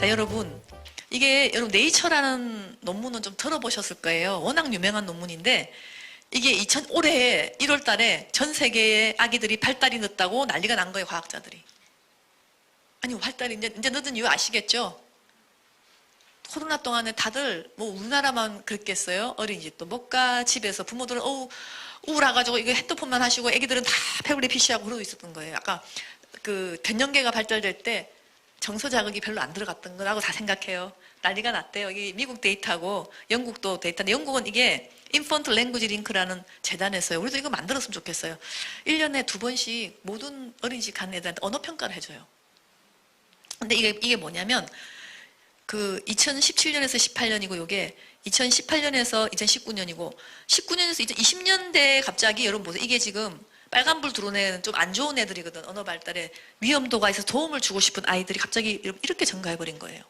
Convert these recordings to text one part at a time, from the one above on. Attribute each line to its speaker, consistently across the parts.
Speaker 1: 자, 여러분. 이게 여러분 네이처라는 논문은 좀 들어보셨을 거예요. 워낙 유명한 논문인데 이게 올해 1월 달에 전 세계의 아기들이 발달이 늦다고 난리가 난 거예요, 과학자들이. 아니, 발달이 이제 늦은 이유 아시겠죠? 코로나 동안에 다들 뭐 우리나라만 그랬겠어요? 어린이집도 못 가, 집에서 부모들은 우울해가지고 이거 핸드폰만 하시고 애기들은 다 태블릿 PC하고 그러고 있었던 거예요. 아까 그 변형계가 발달될 때 정서 자극이 별로 안 들어갔던 거라고 다 생각해요. 난리가 났대요. 이게 미국 데이터고 영국도 데이터인데 영국은 이게 인펀트 랭귀지 링크라는 재단에서요. 우리도 이거 만들었으면 좋겠어요. 1년에 2번씩 모든 어린이집 가는 애들한테 언어 평가를 해줘요. 근데 이게 뭐냐면 그 2017년에서 18년이고 요게 2018년에서 2019년이고 19년에서 2020년대에 갑자기 여러분 보세요. 이게 지금 빨간불 들어오는 애는 좀 안 좋은 애들이거든. 언어 발달에 위험도가 있어서 도움을 주고 싶은 아이들이 갑자기 이렇게 증가해버린 거예요.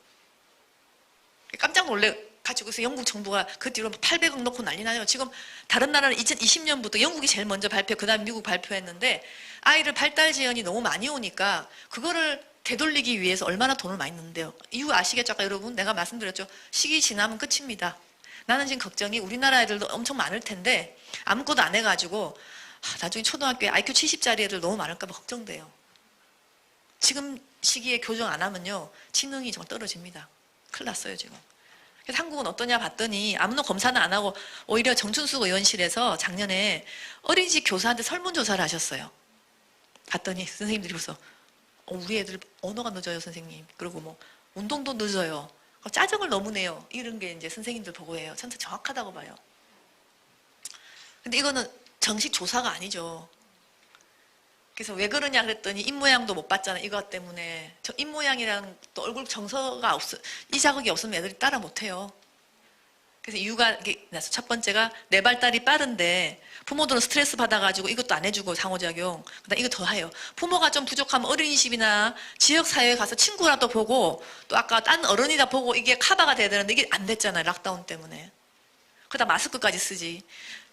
Speaker 1: 깜짝 놀래가지고 그래서 영국 정부가 그 뒤로 800억 넣고 난리 나요. 지금 다른 나라는 2020년부터 영국이 제일 먼저 발표, 그 다음 미국 발표했는데 아이를 발달 지연이 너무 많이 오니까 그거를 되돌리기 위해서 얼마나 돈을 많이 넣는데요. 이유 아시겠죠? 아까 여러분 내가 말씀드렸죠. 시기 지나면 끝입니다. 나는 지금 걱정이 우리나라 애들도 엄청 많을 텐데 아무것도 안 해가지고 나중에 초등학교에 IQ 70짜리 애들 너무 많을까 봐 걱정돼요. 지금 시기에 교정 안 하면요 지능이 정말 떨어집니다. 큰일 났어요 지금. 그래서 한국은 어떠냐 봤더니 아무나 검사는 안 하고 오히려 정춘숙 의원실에서 작년에 어린이집 교사한테 설문조사를 하셨어요. 봤더니 선생님들이 벌써 우리 애들 언어가 늦어요 선생님. 그리고 뭐 운동도 늦어요. 짜증을 너무 내요. 이런 게 이제 선생님들 보고해요. 전체 정확하다고 봐요. 근데 이거는 정식 조사가 아니죠. 그래서 왜 그러냐 그랬더니 입모양도 못 봤잖아. 이것 때문에. 저 입모양이랑 또 얼굴 정서가 이 자극이 없으면 애들이 따라 못해요. 그래서 이유가 나서 첫 번째가 내 발달이 빠른데 부모들은 스트레스 받아가지고 이것도 안 해주고 상호작용. 그다음 이거 더 해요. 부모가 좀 부족하면 어린이집이나 지역사회에 가서 친구랑 또 보고 또 아까 딴 어른이다 보고 이게 커버가 돼야 되는데 이게 안 됐잖아요. 락다운 때문에. 그다음 마스크까지 쓰지.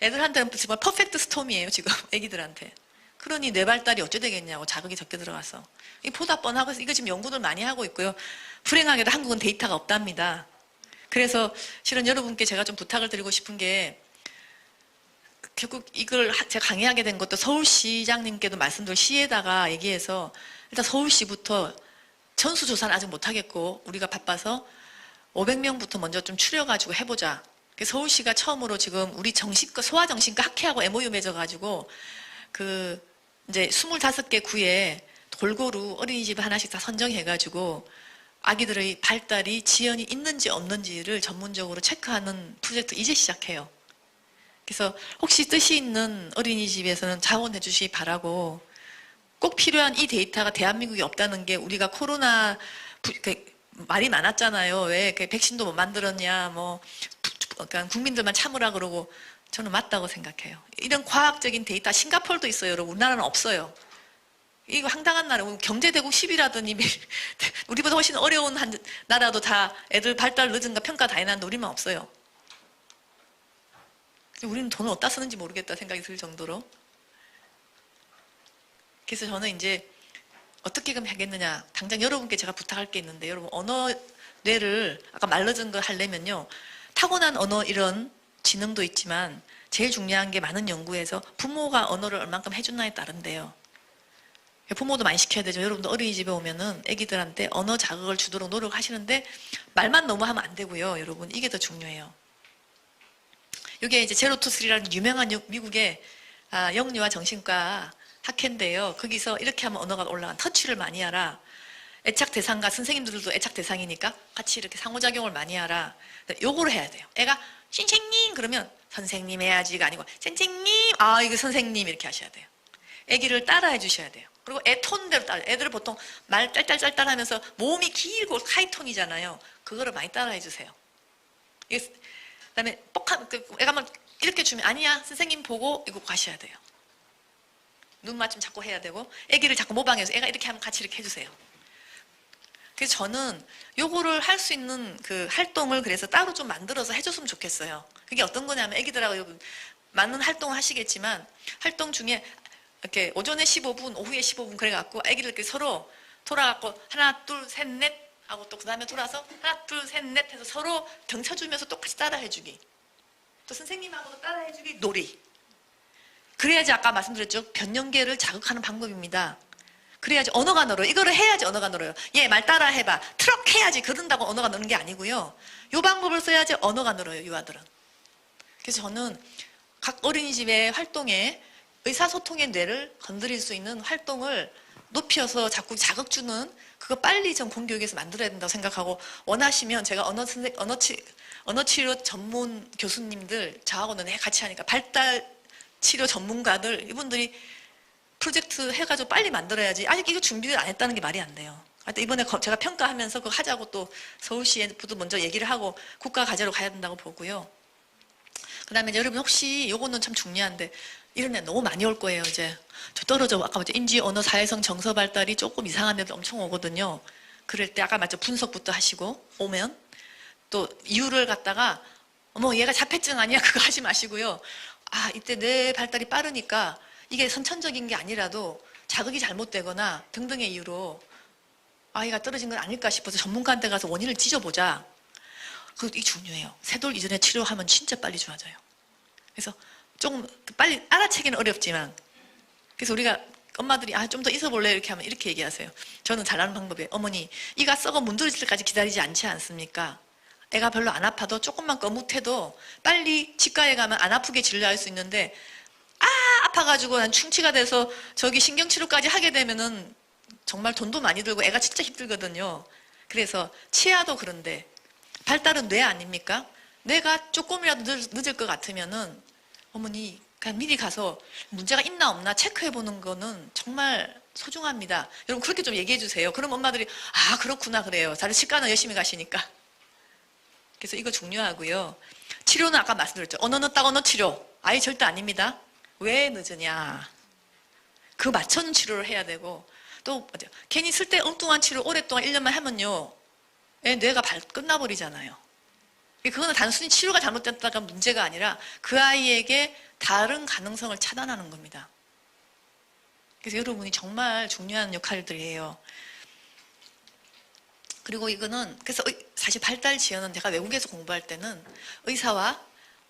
Speaker 1: 애들한테는 정말 퍼펙트 스톰이에요 지금 애기들한테. 그러니 뇌 발달이 어찌 되겠냐고 자극이 적게 들어가서. 이 보다 뻔하고 이거 지금 연구들 많이 하고 있고요. 불행하게도 한국은 데이터가 없답니다. 그래서 실은 여러분께 제가 좀 부탁을 드리고 싶은 게 결국 이걸 제가 강의하게 된 것도 서울시장님께도 말씀드린 시에다가 얘기해서 일단 서울시부터 전수조사는 아직 못하겠고 우리가 바빠서 500명부터 먼저 좀 추려가지고 해보자. 서울시가 처음으로 지금 우리 정신과 소아정신과 학회하고 MOU 맺어가지고 이제 25개 구에 골고루 어린이집 하나씩 다 선정해가지고 아기들의 발달이 지연이 있는지 없는지를 전문적으로 체크하는 프로젝트 이제 시작해요. 그래서 혹시 뜻이 있는 어린이집에서는 자원해 주시기 바라고 꼭 필요한 이 데이터가 대한민국에 없다는 게 우리가 코로나 말이 많았잖아요. 왜 백신도 못 만들었냐 뭐 그러니까 국민들만 참으라 그러고 저는 맞다고 생각해요. 이런 과학적인 데이터 싱가포르도 있어요. 여러분 우리나라는 없어요. 이거 황당한 나라. 경제대국 10위라더니 우리보다 훨씬 어려운 나라도 다 애들 발달 늦은가 평가 다 해놨는데 우리만 없어요. 우리는 돈을 어디다 쓰는지 모르겠다 생각이 들 정도로. 그래서 저는 이제 어떻게 그럼 하겠느냐. 당장 여러분께 제가 부탁할 게 있는데 여러분 언어 뇌를 아까 말르는 거 하려면요. 타고난 언어 이런 지능도 있지만 제일 중요한 게 많은 연구에서 부모가 언어를 얼만큼 해준나에 따른대요. 부모도 많이 시켜야 되죠. 여러분도 어린이집에 오면은 애기들한테 언어 자극을 주도록 노력하시는데 말만 너무 하면 안 되고요. 여러분 이게 더 중요해요. 이게 이제 제로 투 쓰리라는 유명한 미국의 영유아 정신과 학회인데요. 거기서 이렇게 하면 언어가 올라간 터치를 많이 하라. 애착 대상과 선생님들도 애착 대상이니까 같이 이렇게 상호작용을 많이 하라. 요거를 해야 돼요. 애가 선생님 그러면 선생님 해야지가 아니고 선생님 이거 선생님 이렇게 하셔야 돼요. 애기를 따라해 주셔야 돼요. 그리고 애 톤대로 따라. 애들은 보통 말 짤짤짤짤 하면서 몸이 길고 하이톤이잖아요. 그거를 많이 따라해 주세요. 그다음에 애가 막 이렇게 주면 아니야 선생님 보고 이거 가셔야 돼요. 눈 맞춤 자꾸 해야 되고 애기를 자꾸 모방해서 애가 이렇게 하면 같이 이렇게 해주세요. 그래서 저는 요거를 할 수 있는 그 활동을 그래서 따로 좀 만들어서 해줬으면 좋겠어요. 그게 어떤 거냐면 애기들하고 많은 활동을 하시겠지만 활동 중에 이렇게 오전에 15분, 오후에 15분 그래갖고 애기들 이렇게 서로 돌아갖고 하나, 둘, 셋, 넷 하고 또 그 다음에 돌아서 하나, 둘, 셋, 넷 해서 서로 등 쳐주면서 똑같이 따라해주기. 또 선생님하고도 따라해주기 놀이. 그래야지 아까 말씀드렸죠. 변형계를 자극하는 방법입니다. 그래야지 언어가 늘어요. 이거를 해야지 언어가 늘어요. 얘 말 따라 해봐. 트럭 해야지. 그런다고 언어가 느는 게 아니고요. 이 방법을 써야지 언어가 늘어요. 유아들은. 그래서 저는 각 어린이집의 활동에 의사소통의 뇌를 건드릴 수 있는 활동을 높여서 자꾸 자극 주는 그거 빨리 전 공교육에서 만들어야 된다고 생각하고, 원하시면 제가 언어치료 전문 교수님들 저하고는 같이 하니까 발달 치료 전문가들 이분들이 프로젝트 해가지고 빨리 만들어야지. 아직 이거 준비를 안 했다는 게 말이 안 돼요. 하여튼 이번에 제가 평가하면서 그거 하자고 또 서울시에부터 먼저 얘기를 하고 국가 과제로 가야 된다고 보고요. 그 다음에 여러분 혹시 요거는 참 중요한데, 이런 애 너무 많이 올 거예요. 이제 저 떨어져. 아까 맞죠? 인지 언어 사회성 정서 발달이 조금 이상한 애들 엄청 오거든요. 그럴 때 아까 맞죠? 분석부터 하시고 오면 또 이유를 갖다가 어머 얘가 자폐증 아니야 그거 하지 마시고요. 아 이때 뇌 발달이 빠르니까 이게 선천적인 게 아니라도 자극이 잘못되거나 등등의 이유로 아이가 떨어진 건 아닐까 싶어서 전문가한테 가서 원인을 찢어보자. 그게 중요해요. 세돌 이전에 치료하면 진짜 빨리 좋아져요. 그래서 조금 빨리 알아채기는 어렵지만, 그래서 우리가 엄마들이 좀 더 있어볼래 이렇게 하면 이렇게 얘기하세요. 저는 잘하는 방법이에요. 어머니 이가 썩어 문드러질 때까지 기다리지 않지 않습니까? 애가 별로 안 아파도 조금만 거뭇해도 빨리 치과에 가면 안 아프게 진료할 수 있는데, 아파가지고 난 충치가 돼서 저기 신경치료까지 하게 되면은 정말 돈도 많이 들고 애가 진짜 힘들거든요. 그래서 치아도 그런데 발달은 뇌 아닙니까? 뇌가 조금이라도 늦을 것 같으면은 어머니 그냥 미리 가서 문제가 있나 없나 체크해보는 거는 정말 소중합니다. 여러분 그렇게 좀 얘기해 주세요. 그럼 엄마들이 그렇구나 그래요. 다들 치과는 열심히 가시니까. 그래서 이거 중요하고요. 치료는 아까 말씀드렸죠. 언어 넣었다고 언어 치료. 아예 절대 아닙니다. 왜 늦으냐. 그 맞춰는 치료를 해야 되고, 또 괜히 쓸데 엉뚱한 치료 오랫동안 1년만 하면요. 애 뇌가 끝나버리잖아요. 그거는 단순히 치료가 잘못됐다가 문제가 아니라 그 아이에게 다른 가능성을 차단하는 겁니다. 그래서 여러분이 정말 중요한 역할들이에요. 그리고 이거는 그래서 사실 발달 지원은 제가 외국에서 공부할 때는 의사와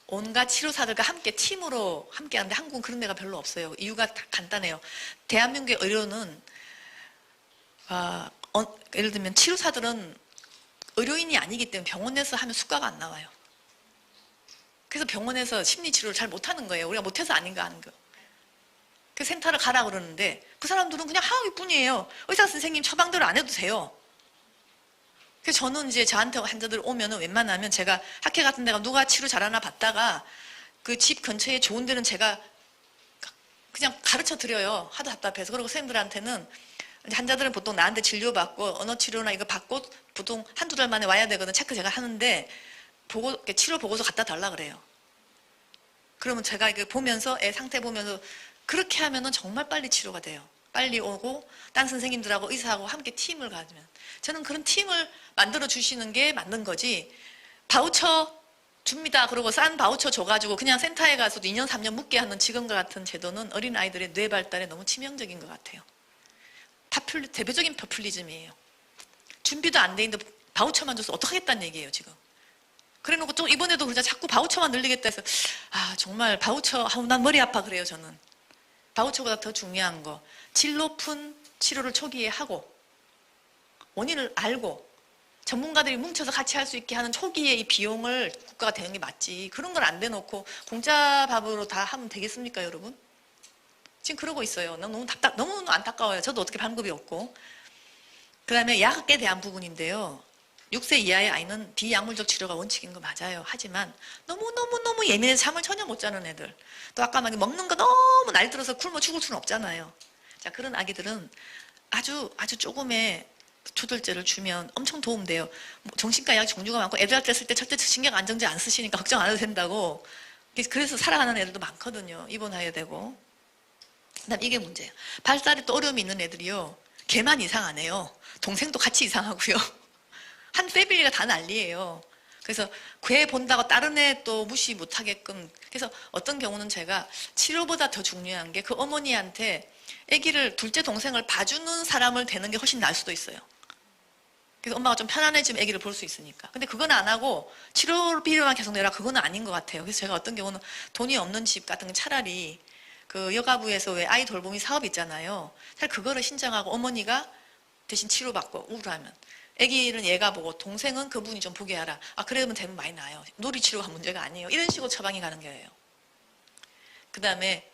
Speaker 1: 온갖 치료사들과 함께 팀으로 함께 하는데 한국은 그런 데가 별로 없어요. 이유가 간단해요. 대한민국의 의료는 예를 들면 치료사들은 의료인이 아니기 때문에 병원에서 하면 수가가 안 나와요. 그래서 병원에서 심리치료를 잘 못하는 거예요. 우리가 못해서 아닌가 하는 거. 그 센터를 가라 그러는데 그 사람들은 그냥 하기 뿐이에요. 의사 선생님 처방대로 안 해도 돼요. 그래서 저는 이제 저한테 환자들 오면은 웬만하면 제가 학회 같은 데가 누가 치료 잘하나 봤다가 그 집 근처에 좋은 데는 제가 그냥 가르쳐 드려요. 하도 답답해서. 그리고 선생님들한테는 환자들은 보통 나한테 진료받고 언어 치료나 이거 받고 보통 한두 달 만에 와야 되거든. 체크 제가 하는데 치료 보고서 갖다 달라 그래요. 그러면 제가 이거 보면서 애 상태 보면서 그렇게 하면은 정말 빨리 치료가 돼요. 빨리 오고 딴 선생님들하고 의사하고 함께 팀을 가지면, 저는 그런 팀을 만들어 주시는 게 맞는 거지. 바우처 줍니다. 그러고 싼 바우처 줘가지고 그냥 센터에 가서도 2년 3년 묵게 하는 지금과 같은 제도는 어린아이들의 뇌 발달에 너무 치명적인 것 같아요. 대표적인 퍼플리즘이에요. 준비도 안 돼 있는데 바우처만 줘서 어떡하겠다는 얘기예요 지금. 그래놓고 또 이번에도 그냥 자꾸 바우처만 늘리겠다 해서 정말 바우처 난 머리 아파 그래요. 저는 바우처보다 더 중요한 거, 질 높은 치료를 초기에 하고 원인을 알고 전문가들이 뭉쳐서 같이 할 수 있게 하는 초기에 이 비용을 국가가 대는 게 맞지. 그런 걸 안 대놓고 공짜 밥으로 다 하면 되겠습니까 여러분? 지금 그러고 있어요. 너무 안타까워요. 저도 어떻게 방법이 없고. 그 다음에 약에 대한 부분인데요. 6세 이하의 아이는 비약물적 치료가 원칙인 거 맞아요. 하지만 너무너무너무 예민해서 잠을 전혀 못 자는 애들, 또 아까 막 먹는 거 너무 날들어서 굶어 죽을 수는 없잖아요. 자, 그런 아기들은 아주 조금의 조절제를 주면 엄청 도움돼요. 정신과 약 종류가 많고 애들한테 쓸 때 절대 신경 안정제 안 쓰시니까 걱정 안 해도 된다고. 그래서 살아가는 애들도 많거든요. 입원해야 되고. 그다음 이게 문제예요. 발달에 또 어려움이 있는 애들이요. 걔만 이상하네요. 동생도 같이 이상하고요. 한 패밀리가 다 난리예요. 그래서 걔 본다고 다른 애 또 무시 못하게끔. 그래서 어떤 경우는 제가 치료보다 더 중요한 게 그 어머니한테 아기를 둘째 동생을 봐주는 사람을 대는 게 훨씬 나을 수도 있어요. 그래서 엄마가 좀 편안해지면 아기를 볼 수 있으니까. 근데 그건 안 하고 치료비료만 계속 내라. 그거는 아닌 것 같아요. 그래서 제가 어떤 경우는 돈이 없는 집 같은 건 차라리 그 여가부에서 왜 아이 돌보미 사업 있잖아요. 차라리 그거를 신청하고 어머니가 대신 치료받고 우울하면. 아기는 얘가 보고 동생은 그분이 좀 보게 하라. 아, 그러면 되면 많이 나아요. 놀이치료가 문제가 아니에요. 이런 식으로 처방이 가는 거예요. 그 다음에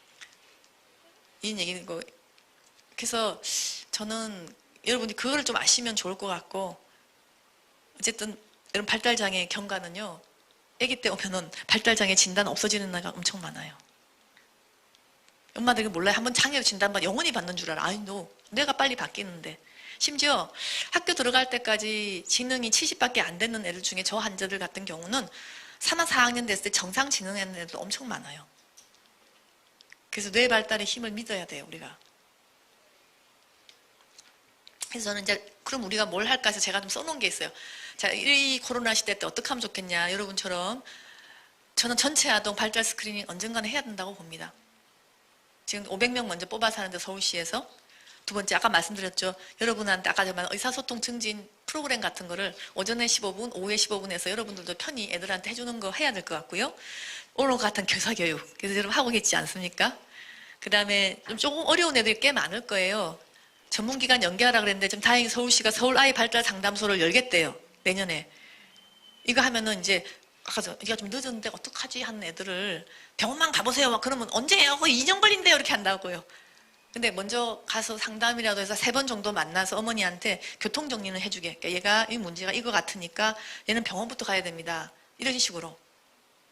Speaker 1: 이 얘기고 그래서 저는 여러분이 그거를 좀 아시면 좋을 것 같고 어쨌든 여러분 발달장애 경과는요. 아기 때 오면은 발달장애 진단 없어지는 날가 엄청 많아요. 엄마들이 몰라요. 한번 장애로 진단받아 영원히 받는 줄 알아. 아이 너 내가 빨리 바뀌는데 심지어 학교 들어갈 때까지 지능이 70밖에 안 되는 애들 중에 저 환자들 같은 경우는 3, 4학년 됐을 때 정상 지능하는 애들도 엄청 많아요. 그래서 뇌 발달의 힘을 믿어야 돼요, 우리가. 그래서 저는 이제 그럼 우리가 뭘 할까 해서 제가 좀 써놓은 게 있어요. 자, 이 코로나 시대 때 어떻게 하면 좋겠냐. 여러분처럼 저는 전체 아동 발달 스크리닝 언젠가는 해야 된다고 봅니다. 지금 500명 먼저 뽑아서 하는데 서울시에서 두 번째 아까 말씀드렸죠. 여러분한테 아까 제가 의사소통 증진 프로그램 같은 거를 오전에 15분, 오후에 15분 해서 여러분들도 편히 애들한테 해주는 거 해야 될 것 같고요. 오늘 같은 교사교육. 그래서 여러분 하고 계시지 않습니까? 그 다음에 좀 조금 어려운 애들이 꽤 많을 거예요. 전문기관 연계하라 그랬는데 좀 다행히 서울시가 서울 아이 발달 상담소를 열겠대요. 내년에. 이거 하면은 이제 아까 이게 좀 늦었는데 어떡하지 하는 애들을 병원만 가보세요. 막 그러면 언제예요? 거의 2년 걸린대요. 이렇게 한다고요. 근데 먼저 가서 상담이라도 해서 3번 정도 만나서 어머니한테 교통정리는 해주게. 그러니까 얘가 이 문제가 이거 같으니까 얘는 병원부터 가야 됩니다. 이런 식으로.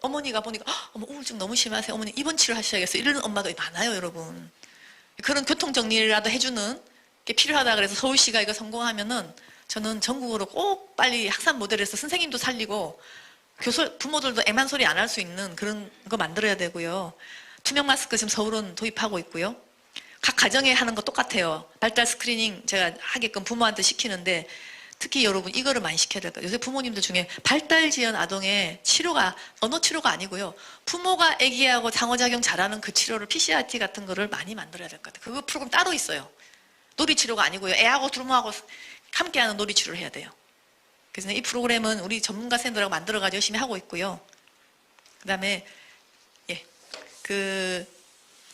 Speaker 1: 어머니가 보니까 어머 우울증 너무 심하세요. 어머니 입원 치료하셔야겠어요. 이러는 엄마도 많아요, 여러분. 그런 교통정리라도 해주는 게 필요하다 그래서 서울시가 이거 성공하면은 저는 전국으로 꼭 빨리 학산 모델에서 선생님도 살리고 부모들도 애만 소리 안 할 수 있는 그런 거 만들어야 되고요. 투명 마스크 지금 서울은 도입하고 있고요. 각 가정에 하는 거 똑같아요. 발달 스크리닝 제가 하게끔 부모한테 시키는데 특히 여러분 이거를 많이 시켜야 될 거예요. 요새 부모님들 중에 발달 지연 아동의 치료가 언어 치료가 아니고요. 부모가 아기하고 상호작용 잘하는 그 치료를 PCRT 같은 거를 많이 만들어야 될 것 같아요. 그거 프로그램 따로 있어요. 놀이치료가 아니고요. 애하고 부모하고 함께하는 놀이치료를 해야 돼요. 그래서 이 프로그램은 우리 전문가 쌤들하고 만들어가지고 열심히 하고 있고요. 그 다음에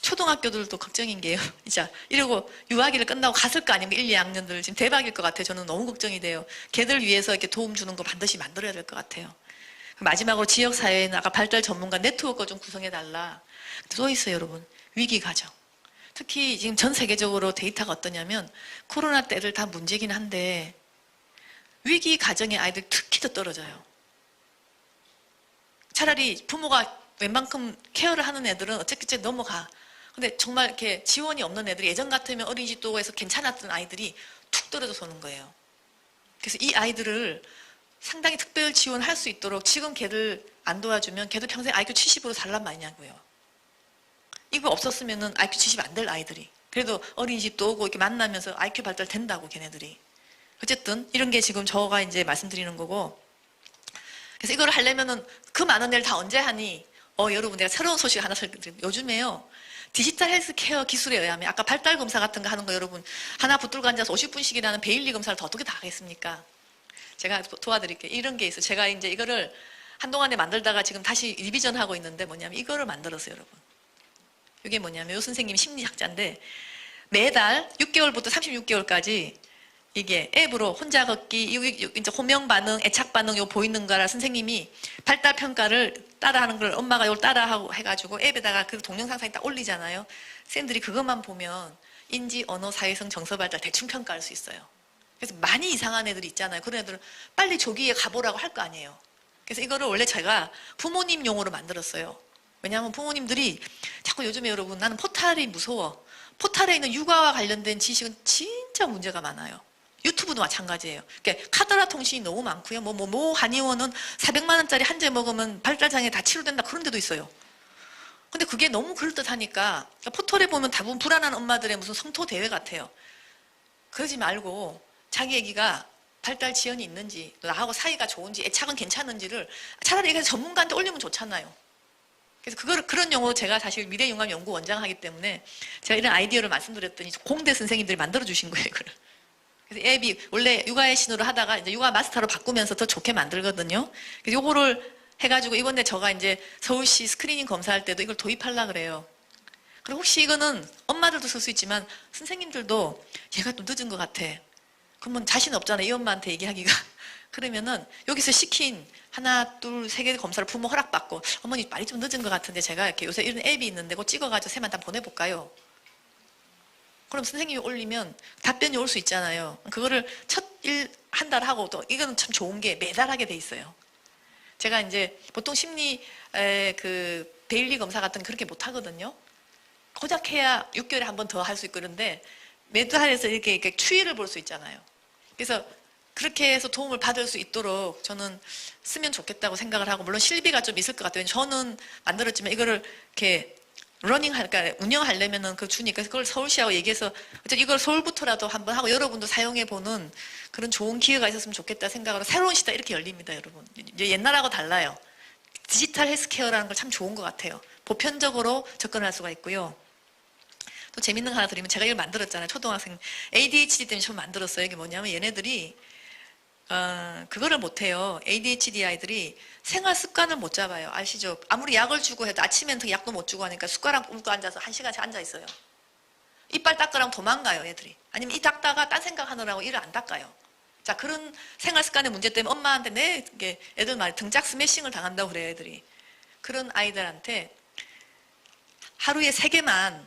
Speaker 1: 초등학교들도 걱정인 게요. 이제 이러고 유아기를 끝나고 갔을 거 아닙니까? 1, 2학년들 지금 대박일 것 같아요. 저는 너무 걱정이 돼요. 걔들 위해서 이렇게 도움 주는 거 반드시 만들어야 될 것 같아요. 마지막으로 지역사회에는 아까 발달 전문가 네트워크 좀 구성해달라. 또 있어요, 여러분. 위기 가정. 특히 지금 전 세계적으로 데이터가 어떠냐면 코로나 때를 다 문제긴 한데 위기 가정의 아이들 특히 더 떨어져요. 차라리 부모가 웬만큼 케어를 하는 애들은 어쨌든 넘어가. 근데 정말 이렇게 지원이 없는 애들이 예전 같으면 어린이집 도구에서 괜찮았던 아이들이 툭 떨어져서 오는 거예요. 그래서 이 아이들을 상당히 특별 지원할 수 있도록 지금 걔들 안 도와주면 걔도 평생 IQ 70으로 살란 말이냐고요. 이거 없었으면은 IQ 70 안 될 아이들이. 그래도 어린이집도 오고 이렇게 만나면서 IQ 발달 된다고 걔네들이. 어쨌든 이런 게 지금 저가 이제 말씀드리는 거고. 그래서 이걸 하려면은 그 많은 애를 다 언제 하니? 여러분 내가 새로운 소식 하나 설명드릴게요. 요즘에요. 디지털 헬스케어 기술에 의하면 아까 발달 검사 같은 거 하는 거 여러분 하나 붙들고 앉아서 50분씩이나 하는 베일리 검사를 더 어떻게 다 하겠습니까? 제가 도와드릴게요. 이런 게 있어요. 제가 이제 이거를 한동안에 만들다가 지금 다시 리비전 하고 있는데 뭐냐면 이거를 만들었어요, 여러분. 이게 뭐냐면 요 선생님이 심리학자인데 매달 6개월부터 36개월까지 이게 앱으로 혼자 걷기, 이제 호명 반응, 애착 반응 요 보이는 거라 선생님이 발달 평가를 따라하는 걸 엄마가 이걸 따라하고 해가지고 앱에다가 그 동영상 사진 딱 올리잖아요. 쌤들이 그것만 보면 인지, 언어, 사회성, 정서 발달 대충 평가할 수 있어요. 그래서 많이 이상한 애들이 있잖아요. 그런 애들은 빨리 조기에 가보라고 할 거 아니에요. 그래서 이거를 원래 제가 부모님 용어로 만들었어요. 왜냐하면 부모님들이 자꾸 요즘에 여러분 나는 포탈이 무서워. 포탈에 있는 육아와 관련된 지식은 진짜 문제가 많아요. 유튜브도 마찬가지예요. 그러니까 카더라 통신이 너무 많고요. 한의원은 400만 원짜리 한 재 먹으면 발달장애 다 치료된다 그런 데도 있어요. 근데 그게 너무 그럴듯하니까 포털에 보면 대부분 불안한 엄마들의 무슨 성토 대회 같아요. 그러지 말고 자기 애기가 발달 지연이 있는지 나하고 사이가 좋은지 애착은 괜찮은지를 차라리 이게 전문가한테 올리면 좋잖아요. 그래서 그런 용어로 제가 사실 미래융합 연구원장 하기 때문에 제가 이런 아이디어를 말씀드렸더니 공대 선생님들이 만들어주신 거예요, 이거를. 그래서 앱이 원래 육아의 신호를 하다가 이제 육아 마스터로 바꾸면서 더 좋게 만들거든요. 그래서 요거를 해가지고 이번에 제가 이제 서울시 스크리닝 검사할 때도 이걸 도입하려고 그래요. 그리고 혹시 이거는 엄마들도 쓸 수 있지만 선생님들도 얘가 좀 늦은 것 같아. 그러면 자신 없잖아. 이 엄마한테 얘기하기가. 그러면은 여기서 시킨 하나, 둘, 세 개 검사를 부모 허락받고 어머니 말이 좀 늦은 것 같은데 제가 이렇게 요새 이런 앱이 있는데 그거 찍어가지고 쌤한테 한번 보내볼까요? 그럼 선생님이 올리면 답변이 올 수 있잖아요. 그거를 한 달 하고 또 이거는 참 좋은 게 매달 하게 돼 있어요. 제가 이제 보통 심리 그 데일리 검사 같은 거 그렇게 못 하거든요. 고작 해야 6개월에 한 번 더 할 수 있고 그런데 매달에서 이렇게 추이를 볼 수 있잖아요. 그래서 그렇게 해서 도움을 받을 수 있도록 저는 쓰면 좋겠다고 생각을 하고 물론 실비가 좀 있을 것 같아요. 저는 만들었지만 이거를 이렇게 그러니까 운영하려면은 그 주니까 그걸 서울시하고 얘기해서 어쨌든 이걸 서울부터라도 한번 하고 여러분도 사용해 보는 그런 좋은 기회가 있었으면 좋겠다 생각으로 새로운 시대 이렇게 열립니다, 여러분. 이제 옛날하고 달라요. 디지털 헬스케어라는 걸 참 좋은 것 같아요. 보편적으로 접근할 수가 있고요. 또 재밌는 거 하나 드리면 제가 이걸 만들었잖아요. 초등학생 ADHD 때문에 처음 만들었어요. 이게 뭐냐면 얘네들이 그거를 못해요. ADHD 아이들이 생활 습관을 못 잡아요. 아시죠? 아무리 약을 주고 해도 아침에는 약도 못 주고 하니까 숟가락 얹고 앉아서 1시간씩 앉아 있어요. 이빨 닦으라고 도망가요, 애들이. 아니면 이 닦다가 딴 생각하느라고 이를 안 닦아요. 자, 그런 생활 습관의 문제 때문에 엄마한테 애들 말이 등짝 스매싱을 당한다고 그래요, 애들이. 그런 아이들한테 하루에 3개만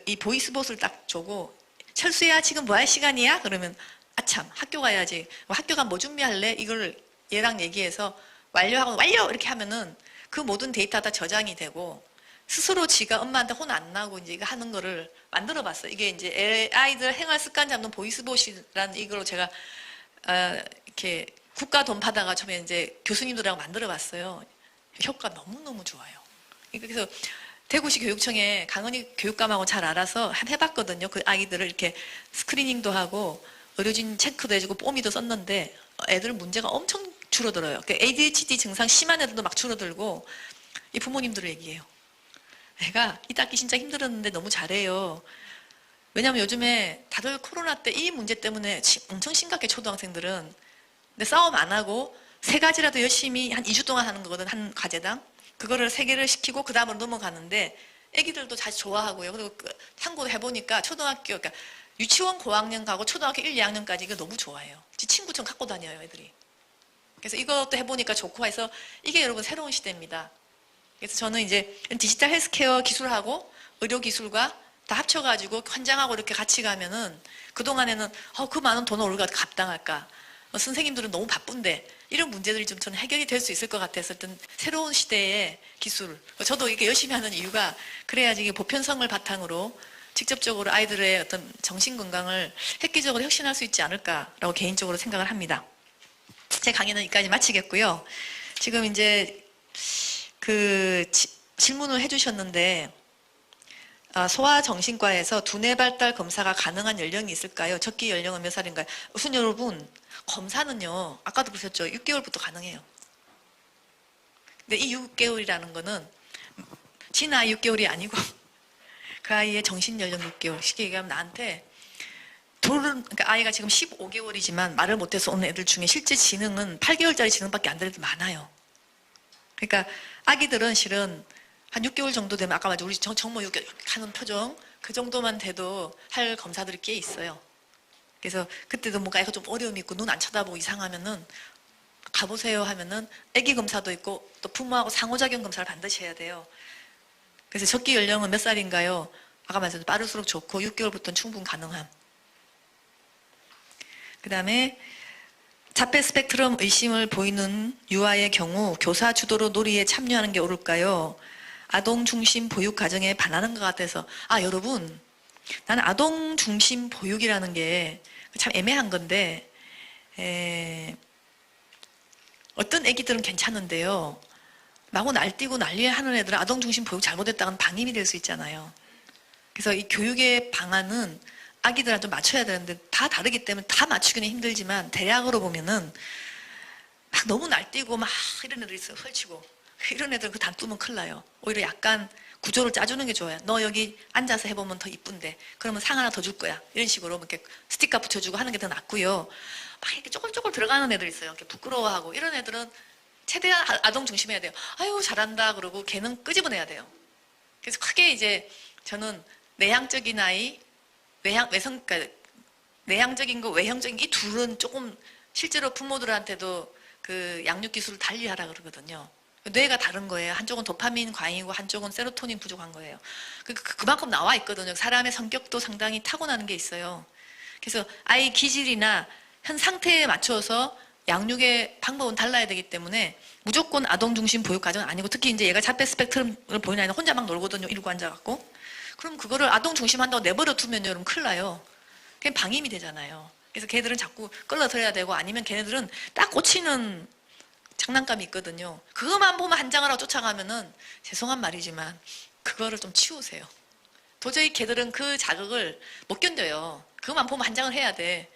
Speaker 1: 이 보이스봇을 딱 주고 철수야, 지금 뭐 할 시간이야? 그러면 아참, 학교 가야지. 학교 가면 뭐 준비할래? 이걸 얘랑 얘기해서 완료하고 완료! 이렇게 하면은 그 모든 데이터 다 저장이 되고 스스로 지가 엄마한테 혼 안 나고 이제 이거 하는 거를 만들어 봤어요. 이게 이제 아이들 행활 습관 잡는 보이스봇이라는 이걸로 제가 이렇게 국가 돈 받아가 처음에 이제 교수님들하고 만들어 봤어요. 효과 너무너무 좋아요. 그래서 대구시 교육청에 강은희 교육감하고 잘 알아서 한번 해봤거든요. 그 아이들을 이렇게 스크리닝도 하고 의료진 체크도 해주고 뽀미도 썼는데 애들 문제가 엄청 줄어들어요. ADHD 증상 심한 애들도 막 줄어들고 이 부모님들을 얘기해요. 애가 이 닦기 진짜 힘들었는데 너무 잘해요. 왜냐면 요즘에 다들 코로나 때 이 문제 때문에 엄청 심각해 초등학생들은. 근데 싸움 안 하고 3가지라도 열심히 한 2주 동안 하는 거거든 한 과제당. 그거를 3개를 시키고 그 다음으로 넘어가는데 애기들도 다시 좋아하고요. 그리고 참고도 해보니까 초등학교 그러니까 유치원 고학년 가고 초등학교 1, 2학년까지 이거 너무 좋아해요. 지 친구처럼 갖고 다녀요, 애들이. 그래서 이것도 해보니까 좋고 해서 이게 여러분 새로운 시대입니다. 그래서 저는 이제 디지털 헬스케어 기술하고 의료기술과 다 합쳐가지고 환장하고 이렇게 같이 가면은 그동안에는 그 많은 돈을 우리가 감당할까? 선생님들은 너무 바쁜데 이런 문제들이 좀 저는 해결이 될 수 있을 것 같아서 어떤 새로운 시대의 기술. 저도 이렇게 열심히 하는 이유가 그래야지 이게 보편성을 바탕으로 직접적으로 아이들의 어떤 정신 건강을 획기적으로 혁신할 수 있지 않을까라고 개인적으로 생각을 합니다. 제 강의는 여기까지 마치겠고요. 지금 이제 질문을 해주셨는데 소아정신과에서 두뇌 발달 검사가 가능한 연령이 있을까요? 적기 연령은 몇 살인가요? 우선 여러분 검사는요 아까도 보셨죠? 6개월부터 가능해요. 근데 이 6개월이라는 거는 진 아이 6개월이 아니고 그 아이의 정신연령 6개월. 쉽게 얘기하면 나한테 그러니까 아이가 지금 15개월이지만 말을 못해서 오는 애들 중에 실제 지능은 8개월짜리 지능밖에 안 되는 애들 많아요. 그러니까 아기들은 실은 한 6개월 정도 되면 아까 말했죠. 우리 정모 6개월 하는 표정 그 정도만 돼도 할 검사들이 꽤 있어요. 그래서 그때도 뭔가 애가 좀 어려움이 있고 눈 안 쳐다보고 이상하면은 가보세요 하면은 아기 검사도 있고 또 부모하고 상호작용 검사를 반드시 해야 돼요. 그래서 적기 연령은 몇 살인가요? 아까 말했죠. 빠를수록 좋고 6개월부터는 충분 가능함. 그 다음에 자폐 스펙트럼 의심을 보이는 유아의 경우 교사 주도로 놀이에 참여하는 게 옳을까요? 아동 중심 보육 가정에 반하는 것 같아서 여러분 나는 아동 중심 보육이라는 게 참 애매한 건데 어떤 애기들은 괜찮은데요. 마구 날뛰고 난리하는 애들은 아동 중심 보육 잘못했다가는 방임이 될 수 있잖아요. 그래서 이 교육의 방안은 아기들한테 좀 맞춰야 되는데 다 다르기 때문에 다 맞추기는 힘들지만 대략으로 보면은 막 너무 날뛰고 막 이런 애들 있어요. 설치고 이런 애들은 그 단뚜면 큰일 나요. 오히려 약간 구조를 짜주는 게 좋아요. 너 여기 앉아서 해보면 더 이쁜데 그러면 상 하나 더 줄 거야. 이런 식으로 이렇게 스티커 붙여주고 하는 게 더 낫고요. 막 이렇게 조금 들어가는 애들 있어요. 이렇게 부끄러워하고 이런 애들은 최대한 아동 중심해야 돼요. 아유 잘한다 그러고 걔는 끄집어내야 돼요. 그래서 크게 이제 저는 내향적인 아이, 그러니까 내향적인 거, 외형적인 이 둘은 조금 실제로 부모들한테도 그 양육 기술을 달리하라 그러거든요. 뇌가 다른 거예요. 한쪽은 도파민 과잉이고 한쪽은 세로토닌 부족한 거예요. 그만큼 나와 있거든요. 사람의 성격도 상당히 타고나는 게 있어요. 그래서 아이 기질이나 현 상태에 맞춰서 양육의 방법은 달라야 되기 때문에 무조건 아동 중심 보육 과정은 아니고 특히 이제 얘가 자폐 스펙트럼을 보이는 아이는 혼자 막 놀거든요. 이러고 앉아갖고. 그럼 그거를 아동 중심 한다고 내버려 두면 여러분 큰일 나요. 그냥 방임이 되잖아요. 그래서 걔들은 자꾸 끌어들여야 되고 아니면 걔네들은 딱 꽂히는 장난감이 있거든요. 그것만 보면 한장하라고 쫓아가면은 죄송한 말이지만 그거를 좀 치우세요. 도저히 걔들은 그 자극을 못 견뎌요. 그것만 보면 한장을 해야 돼.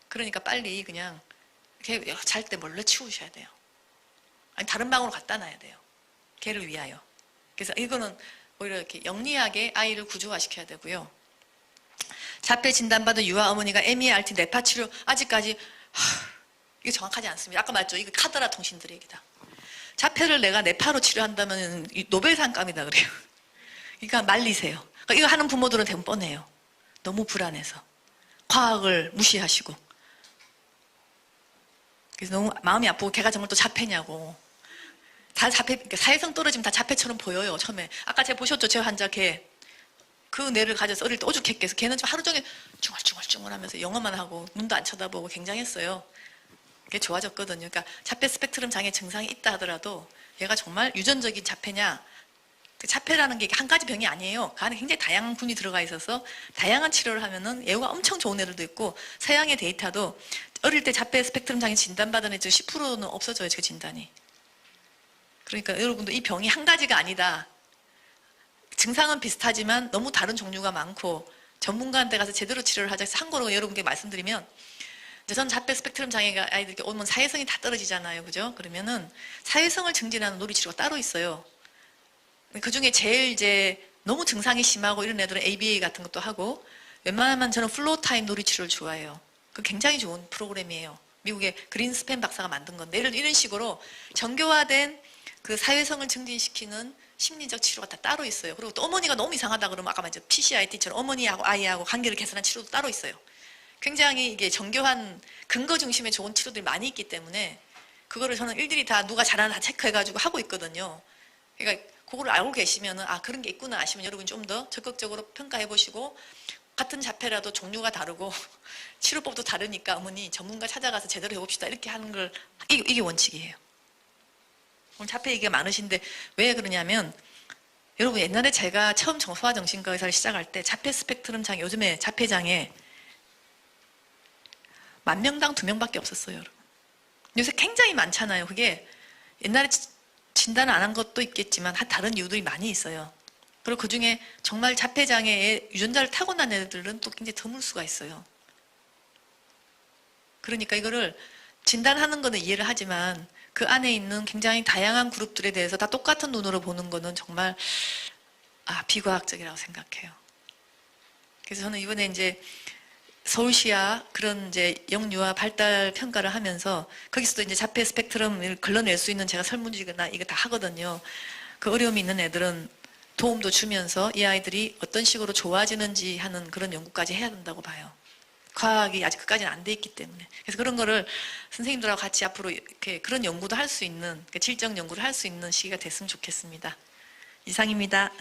Speaker 1: 그러니까 빨리 그냥 잘 때 몰래 치우셔야 돼요. 아니 다른 방으로 갖다 놔야 돼요. 걔를 위하여. 그래서 이거는 오히려 이렇게 영리하게 아이를 구조화시켜야 되고요. 자폐 진단받은 유아 어머니가 MERT 뇌파 치료 아직까지 이게 정확하지 않습니다. 아까 말했죠. 이거 카더라 통신들 얘기다. 자폐를 내가 뇌파로 치료한다면 노벨상감이다 그래요. 그러니까 말리세요. 그러니까 이거 하는 부모들은 대부분 뻔해요. 너무 불안해서. 과학을 무시하시고. 그래서 너무 마음이 아프고 걔가 정말 또 자폐냐고. 다 자폐, 그러니까 사회성 떨어지면 다 자폐처럼 보여요, 처음에. 아까 제가 보셨죠? 제 환자 걔. 그 뇌를 가져서 어릴 때 오죽했게 해서 걔는 좀 하루 종일 중얼중얼 하면서 영어만 하고 눈도 안 쳐다보고 굉장했어요. 그게 좋아졌거든요. 그러니까 자폐 스펙트럼 장애 증상이 있다 하더라도 얘가 정말 유전적인 자폐냐. 자폐라는 게 한 가지 병이 아니에요. 그 안에 굉장히 다양한 군이 들어가 있어서 다양한 치료를 하면은 예후가 엄청 좋은 애들도 있고 서양의 데이터도 어릴 때 자폐 스펙트럼 장애 진단받은 애 중 10%는 없어져요, 그 진단이. 그러니까 여러분도 이 병이 한 가지가 아니다. 증상은 비슷하지만 너무 다른 종류가 많고 전문가한테 가서 제대로 치료를 하자 해서 한거로 여러분께 말씀드리면 전 자폐 스펙트럼 장애가 아이들이 오면 사회성이 다 떨어지잖아요. 그죠? 그러면은 사회성을 증진하는 놀이치료가 따로 있어요. 그 중에 제일 이제 너무 증상이 심하고 이런 애들은 ABA 같은 것도 하고 웬만하면 저는 플로우 타임 놀이치료를 좋아해요. 그 굉장히 좋은 프로그램이에요. 미국의 그린스팬 박사가 만든 건데 이런 식으로 정교화된 그 사회성을 증진시키는 심리적 치료가 다 따로 있어요. 그리고 또 어머니가 너무 이상하다 그러면 아까 말했죠. PCIT처럼 어머니하고 아이하고 관계를 개선한 치료도 따로 있어요. 굉장히 이게 정교한 근거 중심의 좋은 치료들이 많이 있기 때문에 그거를 저는 일일이 다 누가 잘하나 다 체크해가지고 하고 있거든요. 그러니까 그거를 알고 계시면은 아 그런 게 있구나 아시면 여러분 좀 더 적극적으로 평가해 보시고 같은 자폐라도 종류가 다르고 치료법도 다르니까 어머니 전문가 찾아가서 제대로 해봅시다 이렇게 하는 걸 이게 원칙이에요. 오늘 자폐 얘기가 많으신데 왜 그러냐면 여러분 옛날에 제가 처음 소아정신과 의사를 시작할 때 자폐 스펙트럼 장애 요즘에 자폐 장애 10,000명당 2명밖에 없었어요. 여러분. 요새 굉장히 많잖아요. 그게 옛날에 진단을 안 한 것도 있겠지만 다른 이유들이 많이 있어요. 그리고 그중에 정말 자폐 장애의 유전자를 타고난 애들은 또 굉장히 드물 수가 있어요. 그러니까 이거를 진단하는 거는 이해를 하지만 그 안에 있는 굉장히 다양한 그룹들에 대해서 다 똑같은 눈으로 보는 거는 정말 비과학적이라고 생각해요. 그래서 저는 이번에 이제 서울시와 그런 이제 영유아 발달 평가를 하면서 거기서도 이제 자폐 스펙트럼을 걸러낼 수 있는 제가 설문지나 이거 다 하거든요. 그 어려움이 있는 애들은 도움도 주면서 이 아이들이 어떤 식으로 좋아지는지 하는 그런 연구까지 해야 된다고 봐요. 과학이 아직 그까지는 안 돼 있기 때문에. 그래서 그런 거를 선생님들하고 같이 앞으로 이렇게 그런 연구도 할 수 있는, 질적 연구를 할 수 있는 시기가 됐으면 좋겠습니다. 이상입니다.